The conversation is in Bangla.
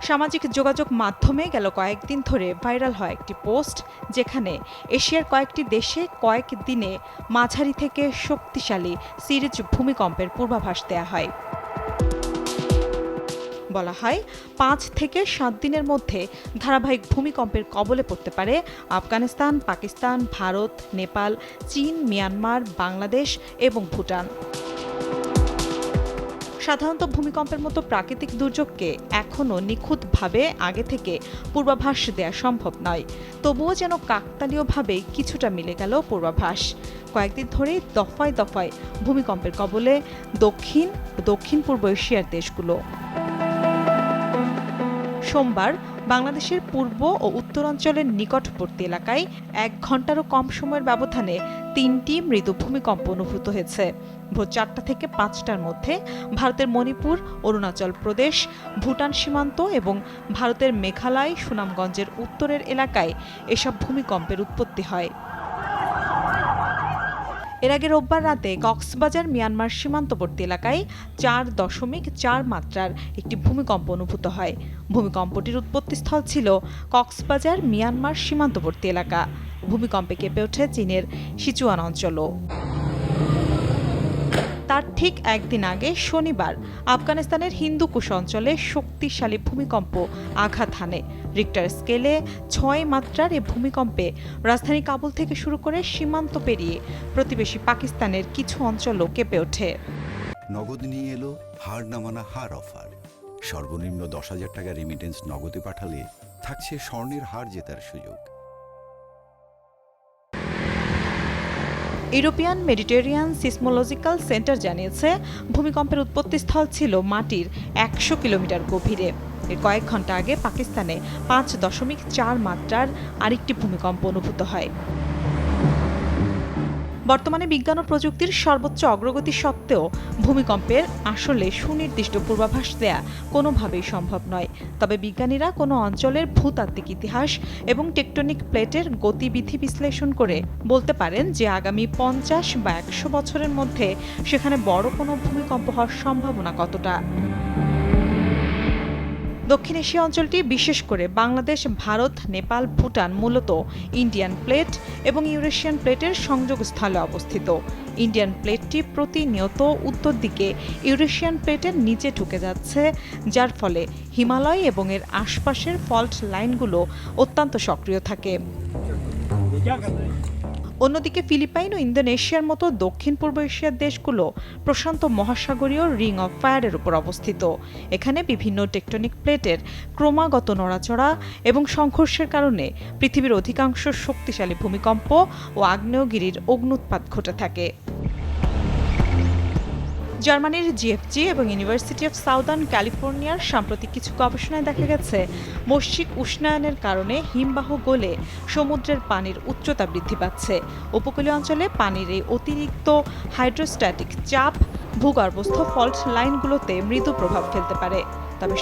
সামাজিক যোগাযোগ মাধ্যমে গেল কয়েকদিন ধরে ভাইরাল হয় একটি পোস্ট, যেখানে এশিয়ার কয়েকটি দেশে কয়েকদিনে মাঝারি থেকে শক্তিশালী সিরিজ ভূমিকম্পের পূর্বাভাস দেয়া হয়। বলা হয় ৫ থেকে ৭ দিনের মধ্যে ধারাবাহিক ভূমিকম্পের কবলে পড়তে পারে আফগানিস্তান, পাকিস্তান, ভারত, নেপাল, চীন, মিয়ানমার, বাংলাদেশ এবং ভুটান। সাধারণত ভূমিকম্পের মতো প্রাকৃতিক দুর্যোগকে এখনও নিখুঁতভাবে আগে থেকে পূর্বাভাস দেওয়া সম্ভব নয়। তবুও যেন কাকতালীয়ভাবে কিছুটা মিলে গেল পূর্বাভাস। কয়েকদিন ধরেই দফায় দফায় ভূমিকম্পের কবলে দক্ষিণ পূর্ব এশিয়ার দেশগুলো। সোমবার বাংলাদেশের পূর্ব ও উত্তরাঞ্চলের নিকটবর্তী এলাকায় ১ ঘণ্টারও কম সময়ের ব্যবধানে ৩টি মৃদু ভূমিকম্প অনুভূত হয়েছে। ভোর ৪টা থেকে ৫টার মধ্যে ভারতের মণিপুর, অরুণাচল প্রদেশ, ভুটান সীমান্ত এবং ভারতের মেঘালয়, সুনামগঞ্জের উত্তরের এলাকায় এসব ভূমিকম্পের উৎপত্তি হয়। এর আগে রোববার রাতে কক্সবাজার মিয়ানমার সীমান্তবর্তী এলাকায় ৪.৪ মাত্রার একটি ভূমিকম্প অনুভূত হয়। ভূমিকম্পটির উৎপত্তিস্থল ছিল কক্সবাজার মিয়ানমার সীমান্তবর্তী এলাকা। ভূমিকম্পে কেঁপে ওঠে চীনের সিচুয়ান অঞ্চলও। তার ঠিক একদিন আগে শনিবার আফগানিস্তানের হিন্দুকুশ অঞ্চলে শক্তিশালী ভূমিকম্প আঘাত হানে। রিক্টার স্কেলে ৬ মাত্রার এ ভূমিকম্পে রাজধানী কাবুল থেকে শুরু করে সীমান্ত পেরিয়ে প্রতিবেশী পাকিস্তানের কিছু অঞ্চলও কেঁপে ওঠে। নগদ নিয়ে এলো হার না মানা হার অফার। সর্বনিম্ন ১০,০০০ টাকা রেমিটেন্স নগদে পাঠালে থাকছে স্বর্ণের হার জেতার সুযোগ। ইউরোপিয়ান মেডিটেরিয়ান সিসমোলজিক্যাল সেন্টার জানিয়েছে, ভূমিকম্পের উৎপত্তিস্থল ছিল মাটির ১০০ কিলোমিটার গভীরে। এর কয়েক ঘন্টা আগে পাকিস্তানে ৫.৪ মাত্রার আরেকটি ভূমিকম্প অনুভূত হয়। বর্তমানে বিজ্ঞান ও প্রযুক্তির সর্বোচ্চ অগ্রগতি সত্ত্বেও ভূমিকম্পের আসলে সুনির্দিষ্ট পূর্বাভাস দেয়া কোনোভাবেই সম্ভব নয়। তবে বিজ্ঞানীরা কোনো অঞ্চলের ভূতাত্ত্বিক ইতিহাস এবং টেকটনিক প্লেটের গতিবিধি বিশ্লেষণ করে বলতে পারেন যে আগামী ৫০ বা ১০০ বছরের মধ্যে সেখানে বড় কোনো ভূমিকম্প হওয়ার সম্ভাবনা কতটা। দক্ষিণ এশিয়া অঞ্চলটি, বিশেষ করে বাংলাদেশ, ভারত, নেপাল, ভুটান মূলত ইন্ডিয়ান প্লেট এবং ইউরেশিয়ান প্লেটের সংযোগস্থলে অবস্থিত। ইন্ডিয়ান প্লেটটি প্রতিনিয়ত উত্তর দিকে ইউরেশিয়ান প্লেটের নিচে ঢুকে যাচ্ছে, যার ফলে হিমালয় এবং এর আশপাশের ফল্ট লাইনগুলো অত্যন্ত সক্রিয় থাকে। অন্যদিকে ফিলিপাইন ও ইন্দোনেশিয়ার মতো দক্ষিণ পূর্ব এশিয়ার দেশগুলো প্রশান্ত মহাসাগরীয় রিং অফ ফায়ারের উপর অবস্থিত। এখানে বিভিন্ন টেকটনিক প্লেটের ক্রমাগত নড়াচড়া এবং সংঘর্ষের কারণে পৃথিবীর অধিকাংশ শক্তিশালী ভূমিকম্প ও আগ্নেয়গিরির অগ্ন্যুৎপাত ঘটে থাকে। জার্মানির জিএফজি এবং ইউনিভার্সিটি অফ সাউদার্ন ক্যালিফোর্নিয়ার সাম্প্রতিক কিছু গবেষণায় দেখা গেছে, বৈশ্বিক উষ্ণায়নের কারণে হিমবাহ গলে সমুদ্রের পানির উচ্চতা বৃদ্ধি পাচ্ছে। উপকূলীয় অঞ্চলে পানির এই অতিরিক্ত হাইড্রোস্ট্যাটিক চাপ ভূগর্ভস্থ ফল্ট লাইনগুলোতে মৃদু প্রভাব ফেলতে পারে। তবে